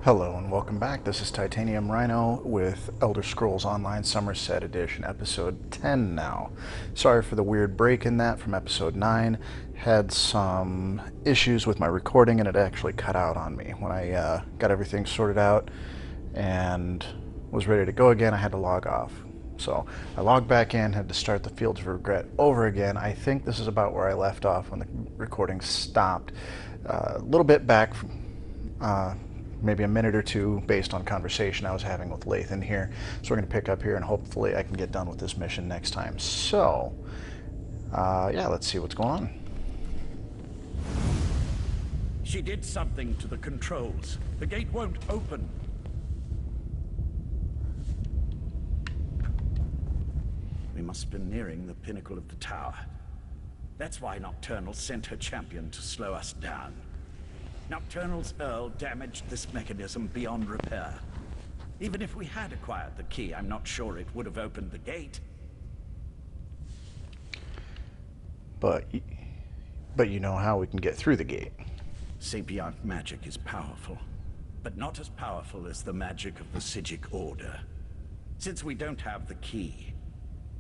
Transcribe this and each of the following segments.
Hello and welcome back. This is Titanium Rhyno with Elder Scrolls Online Summerset Edition, episode 10 now. Sorry for the weird break in that from episode 9. Had some issues with my recording and it actually cut out on me. When I got everything sorted out and was ready to go again, I had to log off. So I logged back in, had to start the Fields of Regret over again. I think this is about where I left off when the recording stopped. A little bit back maybe a minute or two based on conversation I was having with Lathan here. So we're going to pick up here and hopefully I can get done with this mission next time. So, yeah, let's see what's going on. She did something to the controls. The gate won't open. We must be nearing the pinnacle of the tower. That's why Nocturnal sent her champion to slow us down. Nocturnal's Earl damaged this mechanism beyond repair. Even if we had acquired the key, I'm not sure it would have opened the gate. But you know how we can get through the gate. Sapient magic is powerful, but not as powerful as the magic of the Psijic Order. Since we don't have the key,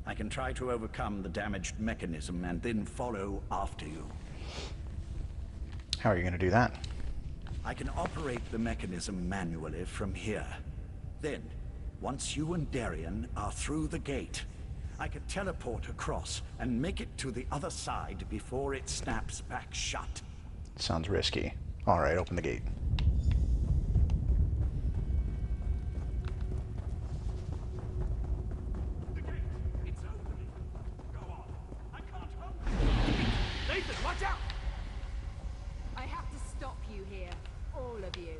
I can try to overcome the damaged mechanism and then follow after you. How are you going to do that? I can operate the mechanism manually from here. Then, once you and Darian are through the gate, I can teleport across and make it to the other side before it snaps back shut. Sounds risky. Alright, open the gate. The gate! It's opening! Go on! I can't help it! Nathan, watch out! I have to stop you here. All of you.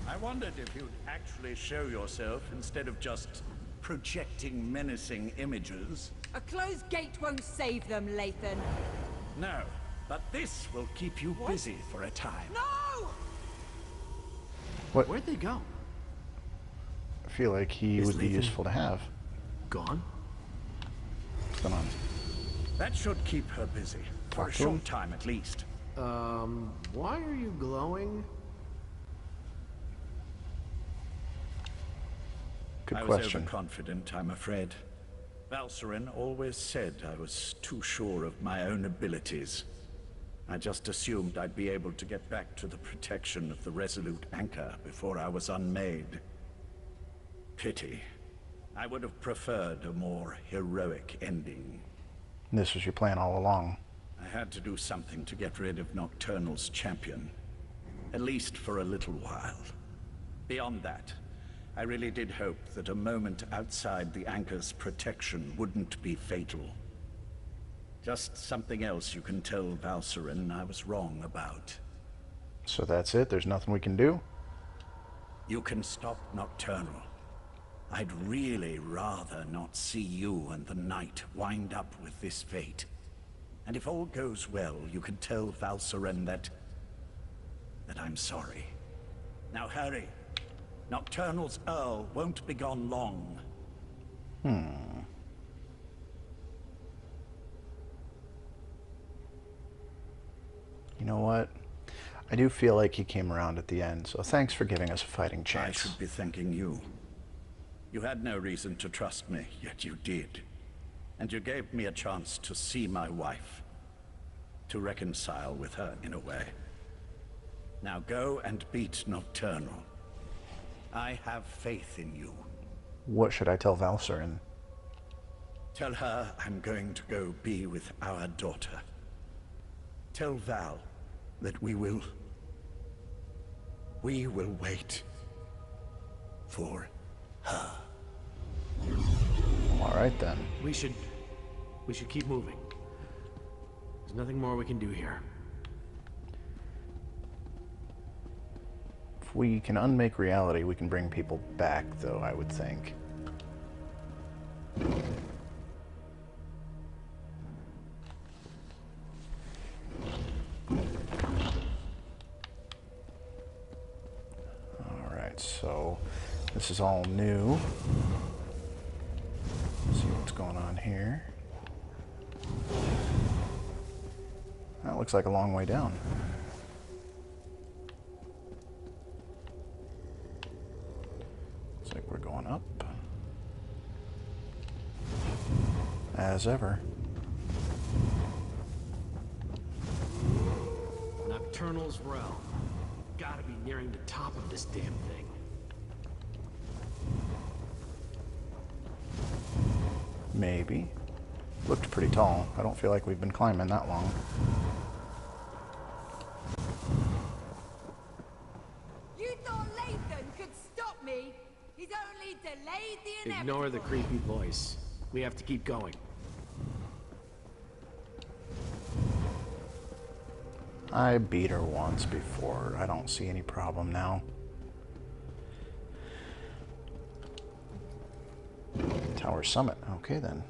I wondered if you'd actually show yourself instead of just projecting menacing images. A closed gate won't save them, Lathan. No, but this will keep you busy for a time. No! What? Where'd they go? I feel like he would be Lathan useful to have. Gone? What's going on? That should keep her busy. For a Talk to him. short time at least. Why are you glowing? Good I was question. overconfident, I'm afraid. Valcerin always said I was too sure of my own abilities. I just assumed I'd be able to get back to the protection of the Resolute Anchor before I was unmade. Pity. I would have preferred a more heroic ending. This was your plan all along. I had to do something to get rid of Nocturnal's champion. At least for a little while. Beyond that, I really did hope that a moment outside the Anchor's protection wouldn't be fatal. Just something else you can tell Valcerin I was wrong about. So that's it? There's nothing we can do? You can stop Nocturnal. I'd really rather not see you and the Knight wind up with this fate. And if all goes well, you can tell Valcerin that I'm sorry. Now hurry. Nocturnal's Earl won't be gone long. You know what? I do feel like he came around at the end, so thanks for giving us a fighting I chance. should be thanking you. You had no reason to trust me, yet you did. And you gave me a chance to see my wife. To reconcile with her in a way. Now go and beat Nocturnal. I have faith in you. What should I tell Valcerin? Tell her I'm going to go be with our daughter. Tell Val that we will wait for her. Alright then. We should keep moving. There's nothing more we can do here. If we can unmake reality, we can bring people back, though, I would think. Alright, so this is all new. Let's see what's going on here. That looks like a long way down. Going up. As ever. Nocturnal's realm. Gotta be nearing the top of this damn thing. Maybe. Looked pretty tall. I don't feel like we've been climbing that long. You thought Lathan could stop me? He's only delayed the inevitable. Ignore the creepy voice. We have to keep going. I beat her once before. I don't see any problem now. Tower Summit. Okay then.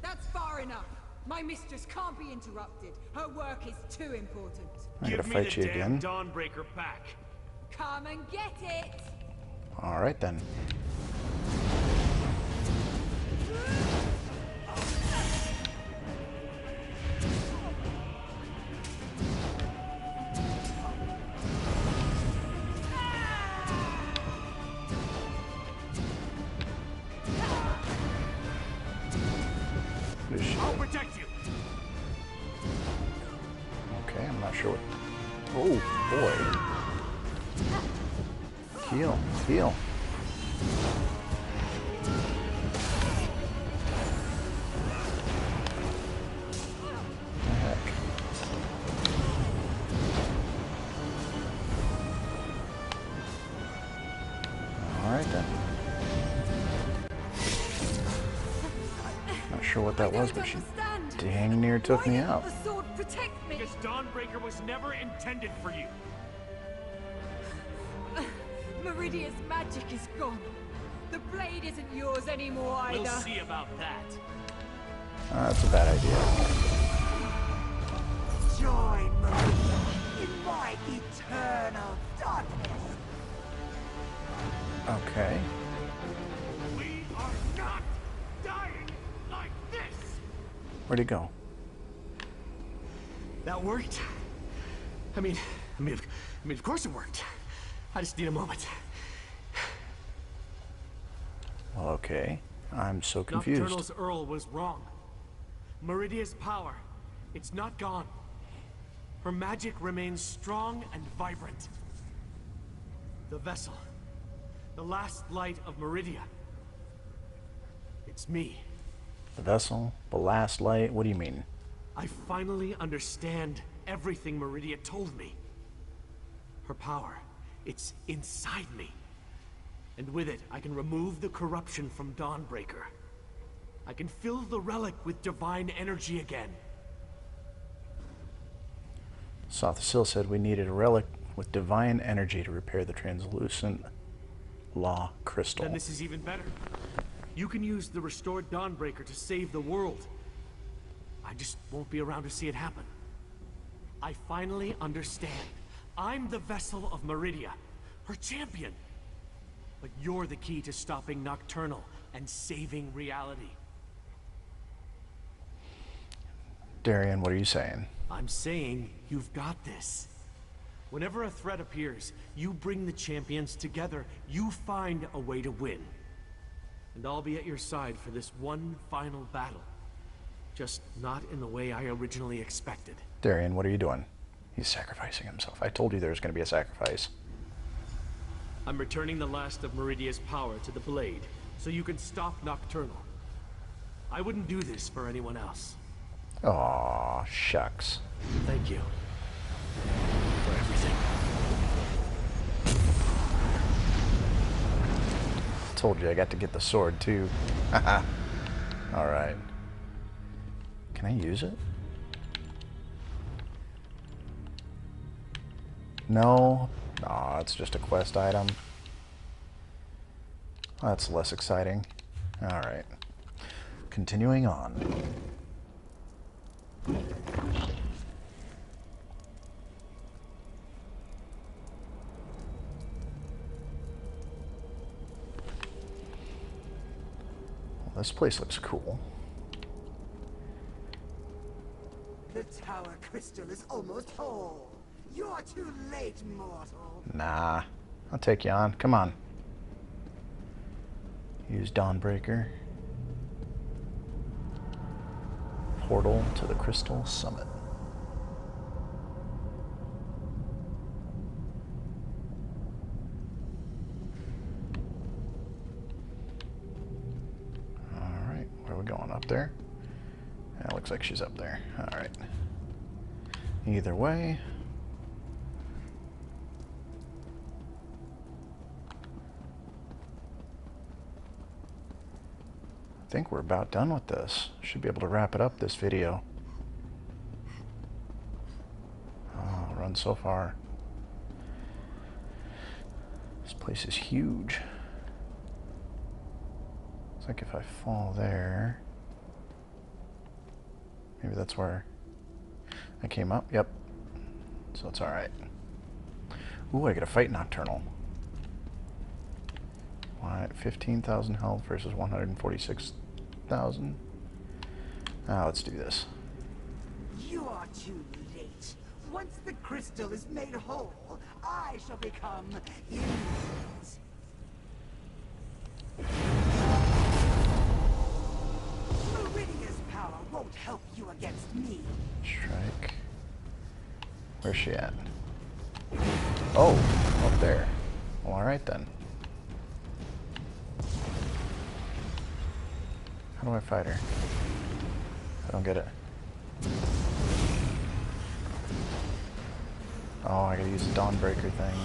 That's far enough. My mistress can't be interrupted. Her work is too important. I gotta fight you again. Dawnbreaker back. Come and get it! Alright then. I'll protect you. Okay, I'm not sure what... Oh, boy. Heal, heal. The heck? Alright then. Not sure what that was, but she dang near took me out. The sword protect me. Because Dawnbreaker was never intended for you. Meridia's magic is gone. The blade isn't yours anymore either. We'll see about that. That's a bad idea. Join Meridia in my eternal darkness. Okay. We are not dying like this. Where'd he go? That worked. I mean, of course it worked. I just need a moment. Well, okay. I'm so confused. Nocturnal's Earl was wrong. Meridia's power, it's not gone. Her magic remains strong and vibrant. The vessel, the last light of Meridia. It's me. The vessel? The last light? What do you mean? I finally understand everything Meridia told me. Her power, it's inside me. And with it, I can remove the corruption from Dawnbreaker. I can fill the relic with divine energy again. Sothasil said we needed a relic with divine energy to repair the translucent law crystal. Then this is even better. You can use the restored Dawnbreaker to save the world. I just won't be around to see it happen. I finally understand. I'm the vessel of Meridia, her champion. But you're the key to stopping Nocturnal and saving reality. Darian, what are you saying? I'm saying you've got this. Whenever a threat appears, you bring the champions together. You find a way to win. And I'll be at your side for this one final battle. Just not in the way I originally expected. Darian, what are you doing? He's sacrificing himself. I told you there was going to be a sacrifice. I'm returning the last of Meridia's power to the blade, so you can stop Nocturnal. I wouldn't do this for anyone else. Aw, shucks. Thank you. For everything. Told you I got to get the sword too. Haha. Alright. Can I use it? No. Aw, it's just a quest item. That's less exciting. Alright. Continuing on. Well, this place looks cool. tower crystal is almost whole. You're too late, mortal. Nah. I'll take you on. Come on. Use Dawnbreaker. Portal to the Crystal Summit. Alright, where are we going? Up there? Yeah, looks like she's up there. Alright. Either way. I think we're about done with this. Should be able to wrap it up this video. Oh, run so far. This place is huge. Looks like if I fall there, maybe that's where I came up. Yep. So it's alright. Ooh, I get a fight Nocturnal. 15,000 health versus 146,000. Let's do this. You are too late. Once the crystal is made whole, I shall become infinite. Meridia's power won't help you against me. Strike. Where's she at? Oh, up there. Well, alright then. How do I fight her? I don't get it. Oh, I gotta use the Dawnbreaker thing.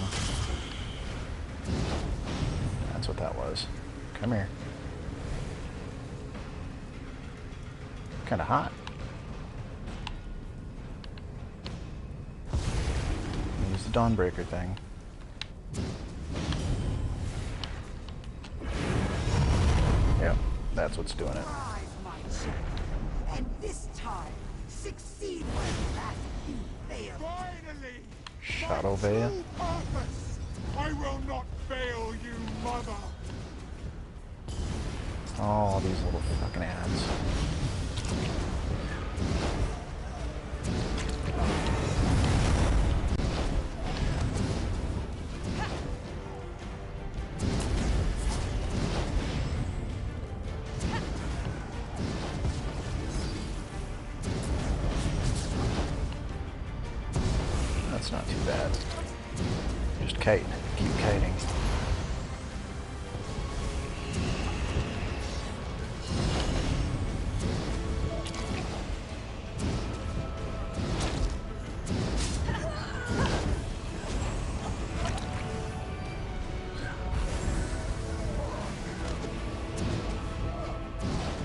That's what that was. Come here. Kinda hot. Use the Dawnbreaker thing. Yep, that's what's doing it. Rise, my champion, and this time succeed where last you failed. Finally! Shadow My Veil. true purpose! I will not fail you, mother! Oh, these little fucking ads. That's not too bad. Just kite. Keep kiting.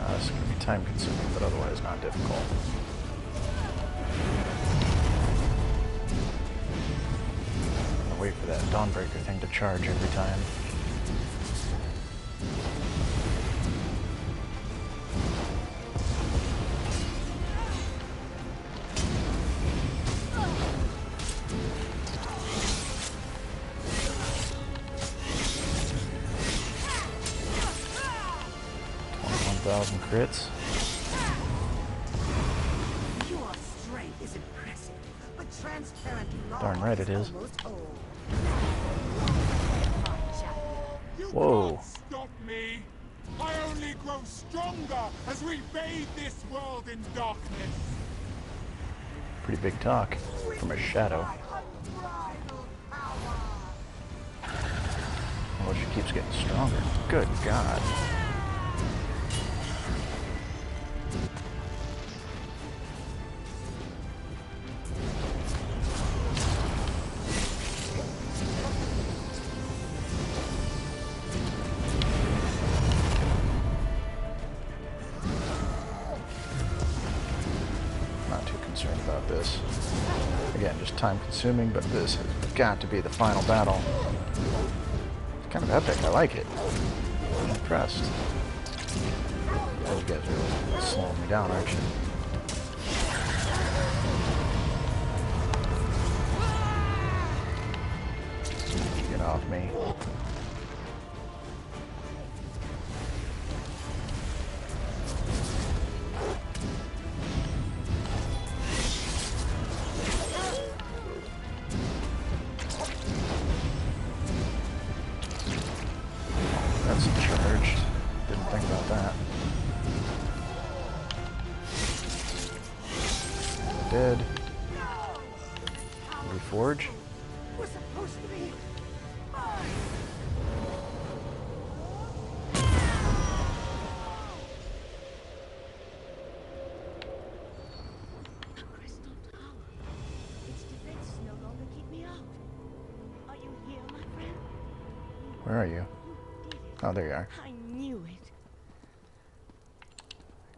This is going to be time consuming, but otherwise not difficult. Wait for that Dawnbreaker thing to charge every time. Crits. Your strength is impressive, but transparent law Darn right it is. almost old. You Whoa. can't stop me! I only grow stronger as we bathe this world in darkness! Pretty big talk from a shadow. Unbridled power. Oh, she keeps getting stronger. Good God. Not too concerned about this. Again, just time consuming, but this has got to be the final battle. It's kind of epic. I like it. I'm impressed. Those guys are really slowing me down, aren't you? Get off me. Where are you? Oh, there you are. I knew it.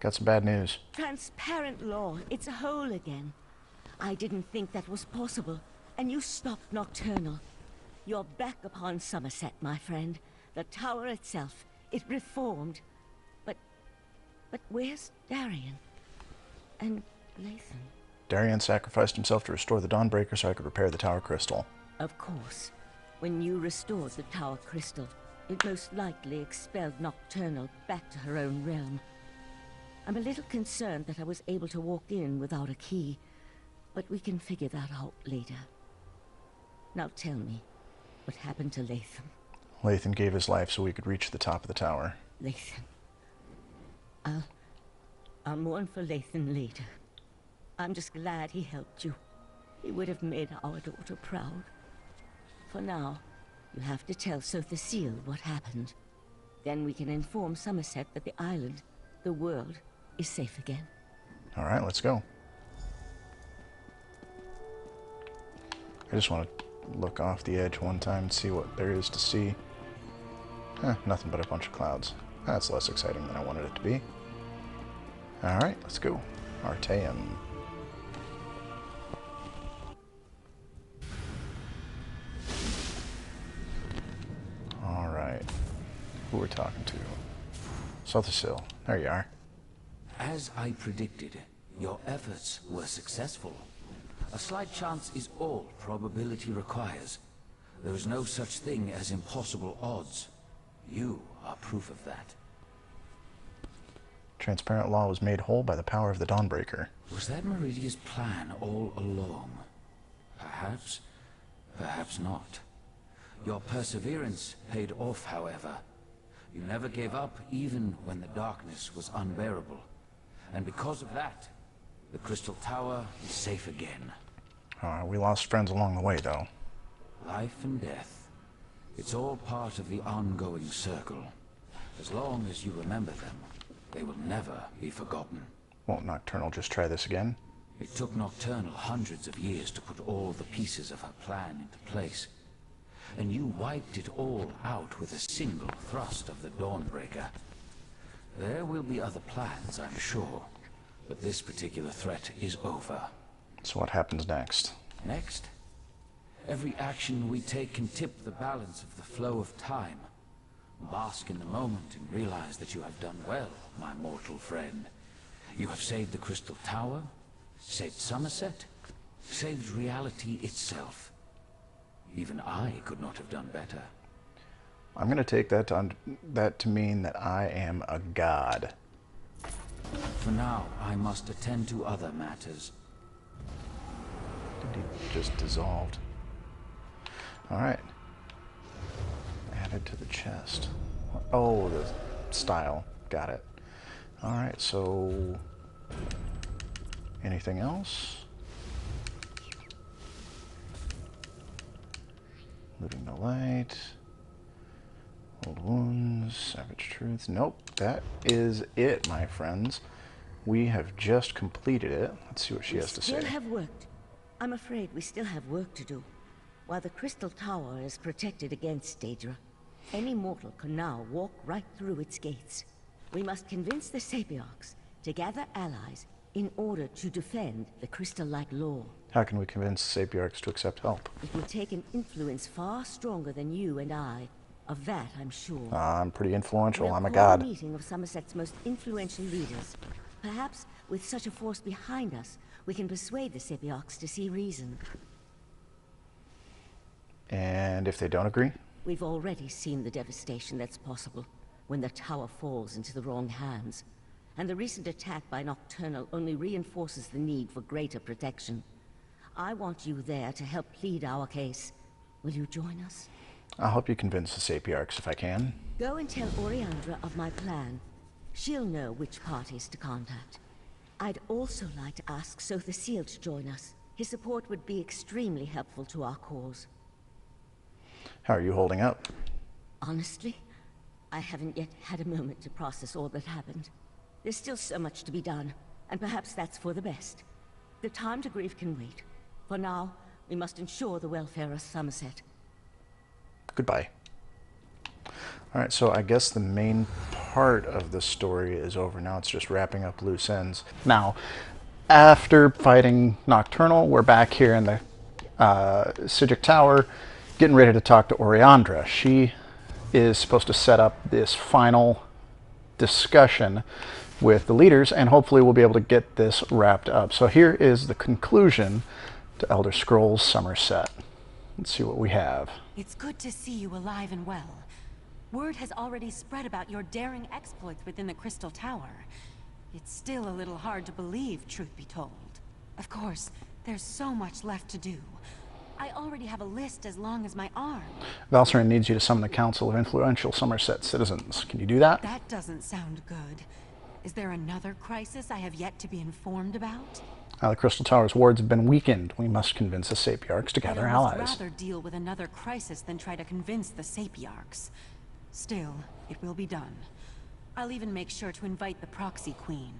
Got some bad news. Transparent law. It's a hole again. I didn't think that was possible. And you stopped Nocturnal. You're back upon Summerset, my friend. The tower itself. It reformed. But where's Darian? And Lathan? Darian sacrificed himself to restore the Dawnbreaker so I could repair the tower crystal. Of course. When you restored the tower crystal, it most likely expelled Nocturnal back to her own realm. I'm a little concerned that I was able to walk in without a key, but we can figure that out later. Now tell me, what happened to Lathan? Lathan gave his life so we could reach the top of the tower. Lathan. I'll mourn for Lathan later. I'm just glad he helped you. He would have made our daughter proud. For now, you have to tell Sir the Seal what happened. Then we can inform Summerset that the island, the world, is safe again. Alright, let's go. I just want to look off the edge one time and see what there is to see. Nothing but a bunch of clouds. That's less exciting than I wanted it to be. Alright, let's go. Arteum. Alright. Who we're talking to? Sothersill. There you are. As I predicted, your efforts were successful. A slight chance is all probability requires. There is no such thing as impossible odds. You are proof of that. Transparent law was made whole by the power of the Dawnbreaker. Was that Meridia's plan all along? Perhaps, perhaps not. Your perseverance paid off, however. You never gave up even when the darkness was unbearable. And because of that, the Crystal Tower is safe again. We lost friends along the way, though. Life and death. It's all part of the ongoing circle. As long as you remember them, they will never be forgotten. Won't Nocturnal just try this again? It took Nocturnal hundreds of years to put all the pieces of her plan into place. And you wiped it all out with a single thrust of the Dawnbreaker. There will be other plans, I'm sure. But this particular threat is over. So what happens next? Next? Every action we take can tip the balance of the flow of time. Bask in the moment and realize that you have done well, my mortal friend. You have saved the Crystal Tower, saved Summerset, saved reality itself. Even I could not have done better. I'm going to take that to mean that I am a god. For now, I must attend to other matters. He just dissolved. Alright. Added to the chest. Oh, the style. Got it. Alright, so... anything else? Living the light. Old wounds. Savage truth. Nope. That is it, my friends. We have just completed it. Let's see what she has to say. We still have work. I'm afraid we still have work to do. While the Crystal Tower is protected against Daedra, any mortal can now walk right through its gates. We must convince the Sapiarchs to gather allies in order to defend the crystal-like law. How can we convince the Sapiarchs to accept help? It will take an influence far stronger than you and I. Of that, I'm sure. I'm pretty influential. We'll I'm a call god. a meeting of Summerset's most influential leaders. Perhaps, with such a force behind us, we can persuade the Sapiarchs to see reason. And if they don't agree? We've already seen the devastation that's possible when the tower falls into the wrong hands. And the recent attack by Nocturnal only reinforces the need for greater protection. I want you there to help plead our case. Will you join us? I'll help you convince the Sapiarchs if I can. Go and tell Oriandra of my plan. She'll know which parties to contact. I'd also like to ask Sir the Seal to join us. His support would be extremely helpful to our cause. How are you holding up? Honestly, I haven't yet had a moment to process all that happened. There's still so much to be done, and perhaps that's for the best. The time to grieve can wait. For now, we must ensure the welfare of Summerset. Goodbye. Alright, so I guess the main part of the story is over. Now it's just wrapping up loose ends. Now, after fighting Nocturnal, we're back here in the Sijic Tower, getting ready to talk to Oriandra. She is supposed to set up this final discussion with the leaders, and hopefully we'll be able to get this wrapped up. So here is the conclusion to Elder Scrolls Summerset. Let's see what we have. It's good to see you alive and well. Word has already spread about your daring exploits within the Crystal Tower. It's still a little hard to believe, truth be told. Of course, there's so much left to do. I already have a list as long as my arm. Valcerin needs you to summon the Council of Influential Summerset Citizens. Can you do that? That doesn't sound good. Is there another crisis I have yet to be informed about? The Crystal Tower's wards have been weakened. We must convince the Sapiarchs to gather allies. I'd rather deal with another crisis than try to convince the Sapiarchs. Still, it will be done. I'll even make sure to invite the Proxy Queen.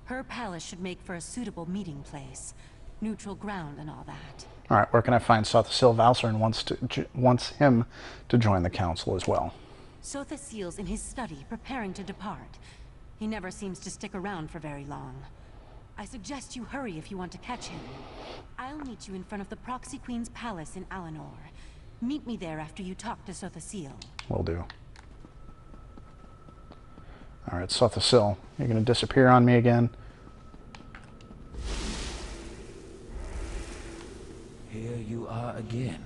Her palace should make for a suitable meeting place. Neutral ground and all that. Alright, where can I find Sothasil? Valcerin wants him to join the council as well. Sothasil's in his study, preparing to depart. He never seems to stick around for very long. I suggest you hurry if you want to catch him. I'll meet you in front of the Proxy Queen's palace in Alinor. Meet me there after you talk to Sothasil. Will do. Alright, Sothasil, you're going to disappear on me again? Here you are again.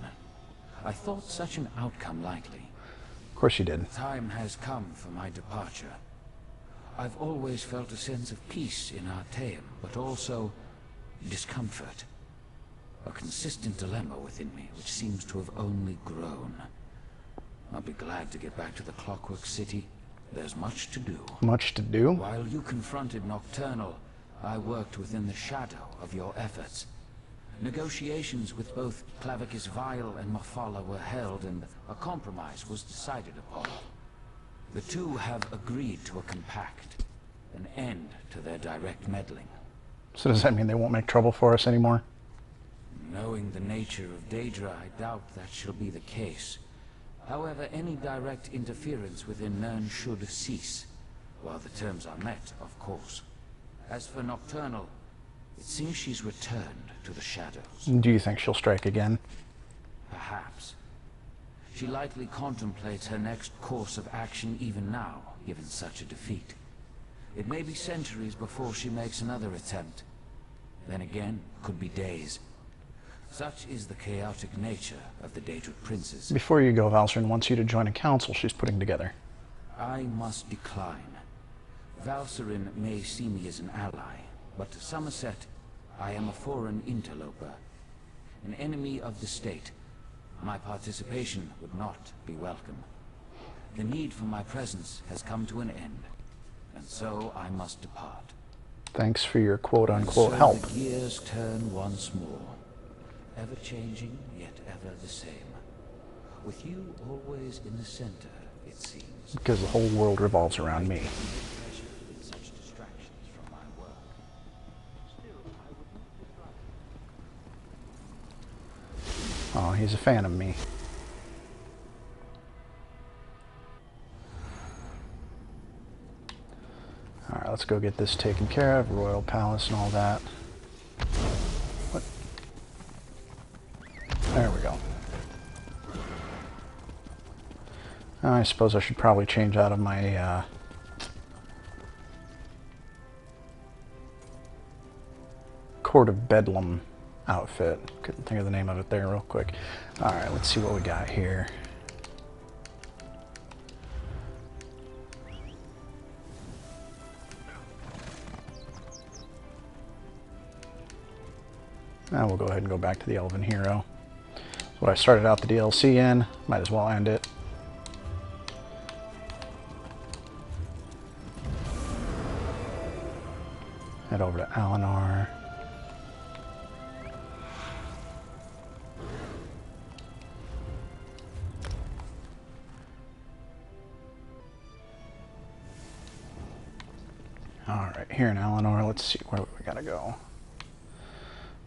I thought such an outcome likely. Of course you did. Time has come for my departure. I've always felt a sense of peace in Artaeum, but also discomfort. A consistent dilemma within me, which seems to have only grown. I'll be glad to get back to the Clockwork City. There's much to do. Much to do? While you confronted Nocturnal, I worked within the shadow of your efforts. Negotiations with both Clavicus Vile and Mafala were held, and a compromise was decided upon. The two have agreed to a compact, an end to their direct meddling. So does that mean they won't make trouble for us anymore? Knowing the nature of Daedra, I doubt that shall be the case. However, any direct interference within Nirn should cease, while the terms are met, of course. As for Nocturnal, it seems she's returned to the shadows. Do you think she'll strike again? Perhaps. She likely contemplates her next course of action even now, given such a defeat. It may be centuries before she makes another attempt. Then again, could be days. Such is the chaotic nature of the Daedric Princes. Before you go, Valcerin wants you to join a council she's putting together. I must decline. Valcerin may see me as an ally, but to Summerset, I am a foreign interloper. An enemy of the state. My participation would not be welcome. The need for my presence has come to an end, and so I must depart. Thanks for your quote-unquote so help. The gears turn once more. Ever changing, yet ever the same. With you always in the center, it seems. Because the whole world revolves around me. Such distractions from my work. Oh, he's a fan of me. Alright, let's go get this taken care of. Royal Palace and all that. What? There we go. I suppose I should probably change out of my Court of Bedlam outfit. Couldn't think of the name of it there real quick. Alright, let's see what we got here. Now we'll go ahead and go back to the Elven Hero. That's what I started out the DLC in. Might as well end it. Head over to Alinor. Alright, here in Alinor, let's see where we gotta go.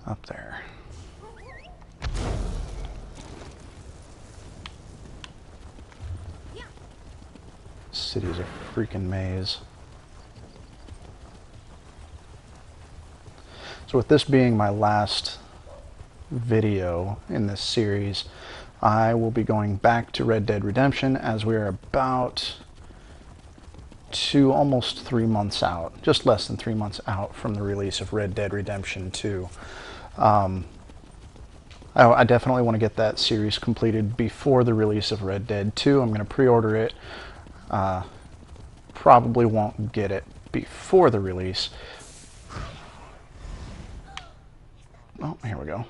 Up there. city is a freaking maze. So with this being my last video in this series, I will be going back to Red Dead Redemption as we are about almost 3 months out, just less than 3 months out from the release of Red Dead Redemption 2. I definitely want to get that series completed before the release of Red Dead 2. I'm going to pre-order it. Probably won't get it before the release. Oh, here we go.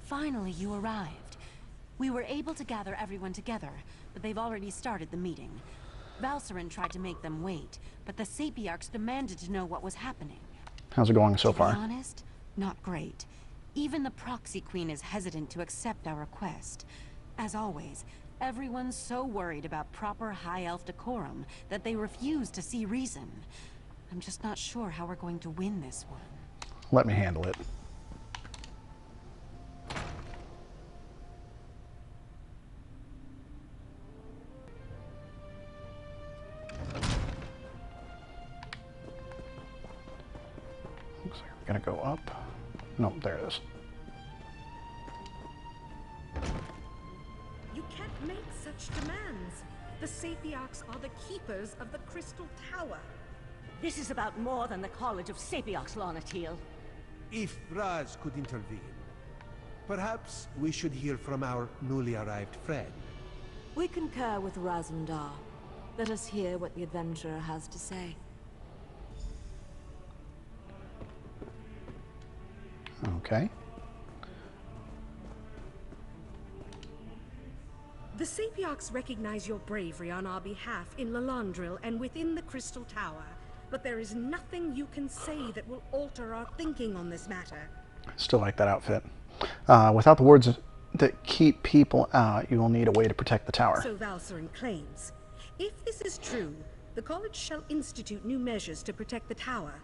Finally, you arrived. We were able to gather everyone together, but they've already started the meeting. Valcerin tried to make them wait, but the Sapiarchs demanded to know what was happening. How's it going so far? To be honest, not great. Even the Proxy Queen is hesitant to accept our request. As always, everyone's so worried about proper High Elf decorum that they refuse to see reason. I'm just not sure how we're going to win this one. Let me handle it. Looks like we're gonna go up. Nope, there it is. You can't make such demands. The Sapiarchs are the keepers of the Crystal Tower. This is about more than the College of Sapiarchs, Lanatil. If Raz could intervene, perhaps we should hear from our newly arrived friend. We concur with Razumdar. Let us hear what the adventurer has to say. Okay. The Sapiarchs recognize your bravery on our behalf in Lalandril and within the Crystal Tower. But there is nothing you can say that will alter our thinking on this matter. Still like that outfit. Without the words that keep people out, you will need a way to protect the tower. So Valcerin claims. If this is true, the college shall institute new measures to protect the tower.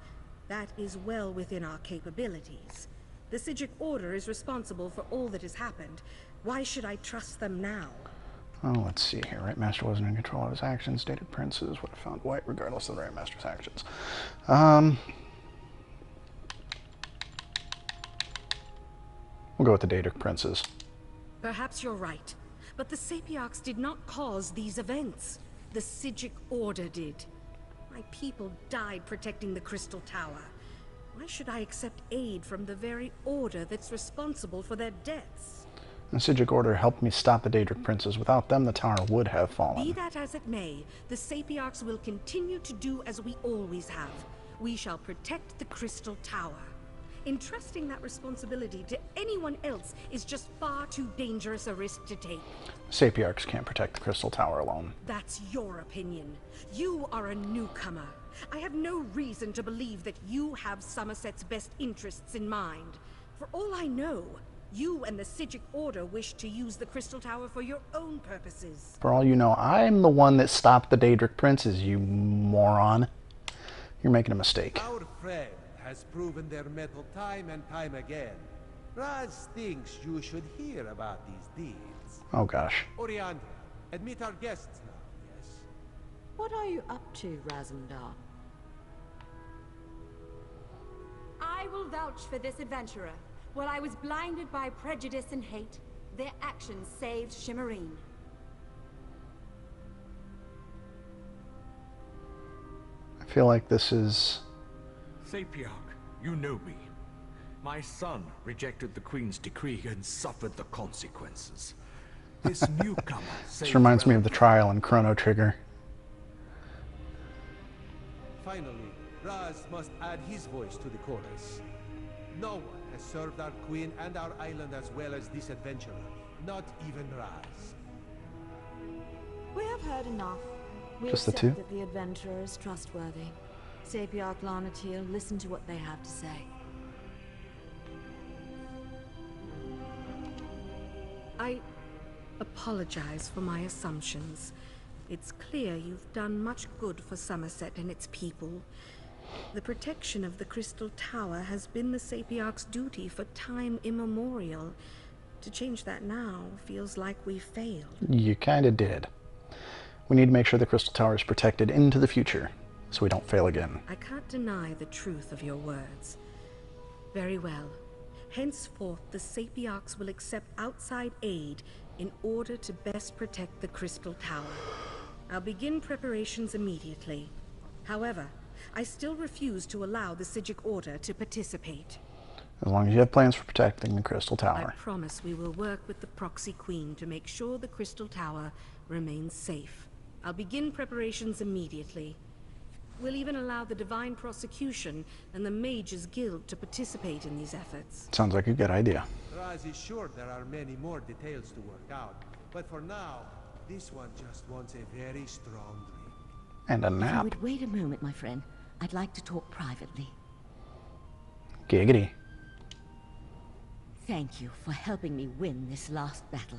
That is well within our capabilities. The Sigic Order is responsible for all that has happened. Why should I trust them now? Oh, let's see here. Right Master wasn't in control of his actions. Daedric Princes would have found white regardless of the Right Master's actions. We'll go with the Daedric Princes. Perhaps you're right. But the Sapiarchs did not cause these events. The Sigic Order did. My people died protecting the Crystal Tower. Why should I accept aid from the very Order that's responsible for their deaths? The Sigic Order helped me stop the Daedric Princes. Without them, the tower would have fallen. Be that as it may, the Sapiarchs will continue to do as we always have. We shall protect the Crystal Tower. Entrusting that responsibility to anyone else is just far too dangerous a risk to take. Sapiarchs can't protect the Crystal Tower alone. That's your opinion. You are a newcomer. I have no reason to believe that you have Somerset's best interests in mind. For all I know, you and the Sigic Order wish to use the Crystal Tower for your own purposes. For all you know, I'm the one that stopped the Daedric Princes, you moron. You're making a mistake. Our friend has proven their mettle time and time again. Raz thinks you should hear about these deeds. Oh gosh. Oriandra, admit our guests now, yes? What are you up to, Razumdar? I will vouch for this adventurer. While I was blinded by prejudice and hate, their actions saved Shimmerine. I feel like this is... Sapiarch, you know me. My son rejected the Queen's decree and suffered the consequences. This newcomer This reminds me of the trial in Chrono Trigger. Finally, Raz must add his voice to the chorus. No one has served our queen and our island as well as this adventurer. Not even Raz. We have heard enough. We Just the accept two? that the adventurer is trustworthy. Sapiarch Lanatil, listen to what they have to say. I apologize for my assumptions. It's clear you've done much good for Somerset and its people. The protection of the Crystal Tower has been the Sapiarch's duty for time immemorial. To change that now feels like we failed. You kind of did. We need to make sure the Crystal Tower is protected into the future, so we don't fail again. I can't deny the truth of your words. Very well. Henceforth, the Sapiarchs will accept outside aid in order to best protect the Crystal Tower. I'll begin preparations immediately. However, I still refuse to allow the Psijic Order to participate. As long as you have plans for protecting the Crystal Tower. I promise we will work with the Proxy Queen to make sure the Crystal Tower remains safe. I'll begin preparations immediately. We'll even allow the Divine Prosecution and the Mages Guild to participate in these efforts. Sounds like a good idea. Raz is sure there are many more details to work out, but for now, this one just wants a very strong drink. And a nap. If you would wait a moment, my friend. I'd like to talk privately. Giggity. Thank you for helping me win this last battle.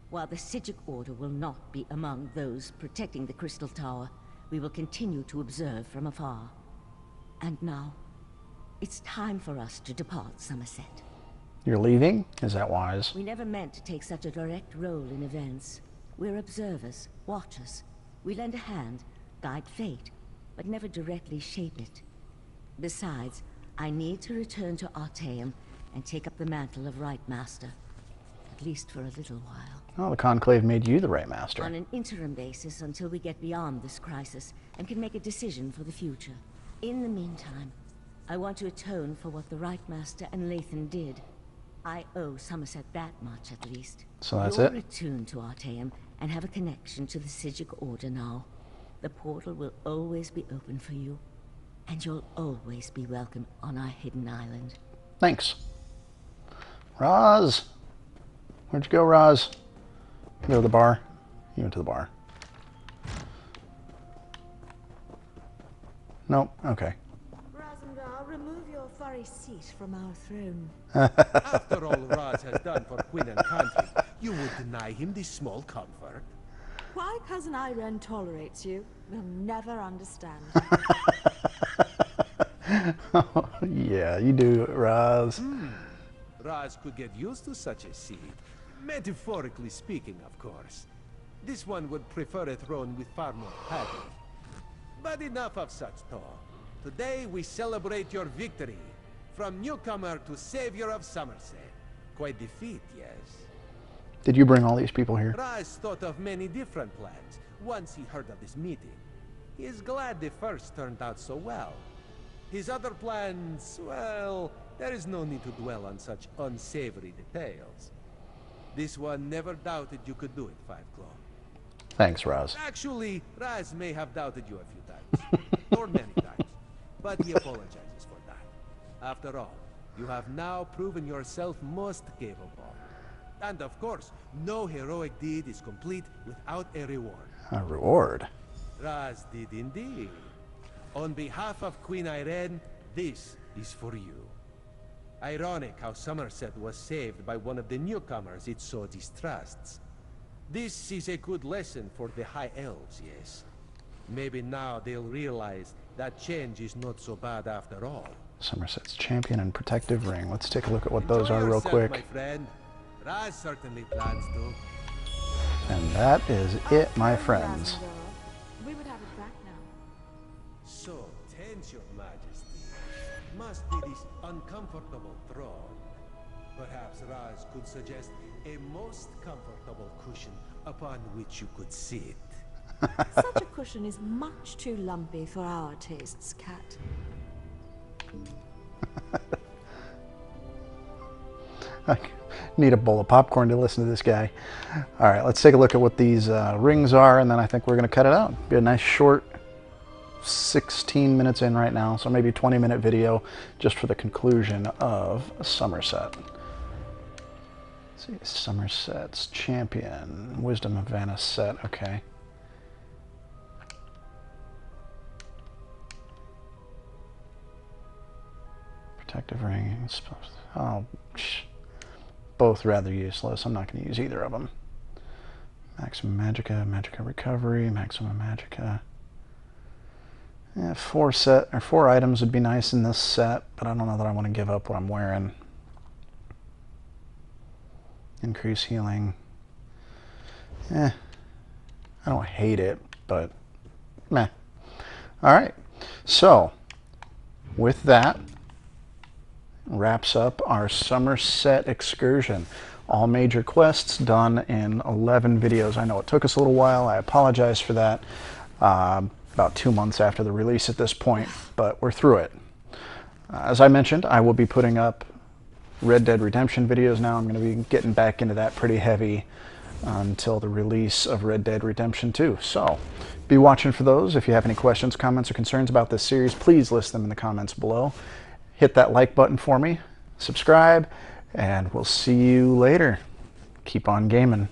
While the Psijic Order will not be among those protecting the Crystal Tower, we will continue to observe from afar. And now, it's time for us to depart Summerset. You're leaving? Is that wise? We never meant to take such a direct role in events. We're observers, watchers. We lend a hand, guide fate, but never directly shape it. Besides, I need to return to Artaeum and take up the mantle of Right Master. At least for a little while. Oh, the Conclave made you the Right Master. On an interim basis until we get beyond this crisis and can make a decision for the future. In the meantime, I want to atone for what the Right Master and Lathan did. I owe Summerset that much, at least. So that's You're it? attuned to Artaeum and have a connection to the Psijic Order now. The portal will always be open for you, and you'll always be welcome on our hidden island. Thanks. Roz! Where'd you go, Roz? You go to the bar? You went to the bar. Nope. Okay. Razandar, remove your furry seat from our throne. After all Raz has done for Queen and country, you would deny him this small comfort? Why Cousin Irene tolerates you, we'll never understand. Yeah, you do, Roz. Raz could get used to such a seat. Metaphorically speaking, of course. This one would prefer a throne with far more padding. But enough of such talk. Today we celebrate your victory. From newcomer to savior of Summerset. Quite the feat, yes. Did you bring all these people here? Raz thought of many different plans once he heard of this meeting. He is glad the first turned out so well. His other plans, well, there is no need to dwell on such unsavory details. This one never doubted you could do it, Five Claw. Thanks, Roz. Actually, Raz may have doubted you a few times. Or many times. But he apologizes for that. After all, you have now proven yourself most capable. And of course, no heroic deed is complete without a reward. A reward? Raz did indeed. On behalf of Queen Irene, this is for you. Ironic how Summerset was saved by one of the newcomers it so distrusts. This is a good lesson for the High Elves, yes. Maybe now they'll realize that change is not so bad after all. Summerset's champion and protective ring. Let's take a look at what Enjoy those are real yourself, quick. my friend. Raz certainly plans to. And that is it, my friends. We would have it back now. So tense, your majesty. Must be this uncomfortable throne. Perhaps Raz could suggest a most comfortable cushion upon which you could sit. Such a cushion is much too lumpy for our tastes, Cat. I need a bowl of popcorn to listen to this guy. All right, let's take a look at what these rings are, and then I think we're going to cut it out. Be a nice short 16 minutes in right now, so maybe a 20-minute video just for the conclusion of Summerset. Let's see, Summerset's champion, Wisdom of Vanna set, okay. Protective ring, oh, both rather useless. I'm not going to use either of them. Maximum Magicka, Magicka Recovery, Maximum Magicka. Yeah, 4 items would be nice in this set, but I don't know that I want to give up what I'm wearing. Increase healing. I don't hate it, but meh. Alright, so with that, wraps up our Summerset excursion. All major quests done in 11 videos. I know it took us a little while. I apologize for that. About 2 months after the release at this point, but we're through it. As I mentioned, I will be putting up Red Dead Redemption videos now. I'm going to be getting back into that pretty heavy until the release of Red Dead Redemption 2. So, be watching for those. If you have any questions, comments, or concerns about this series, please list them in the comments below. Hit that like button for me, subscribe, and we'll see you later. Keep on gaming.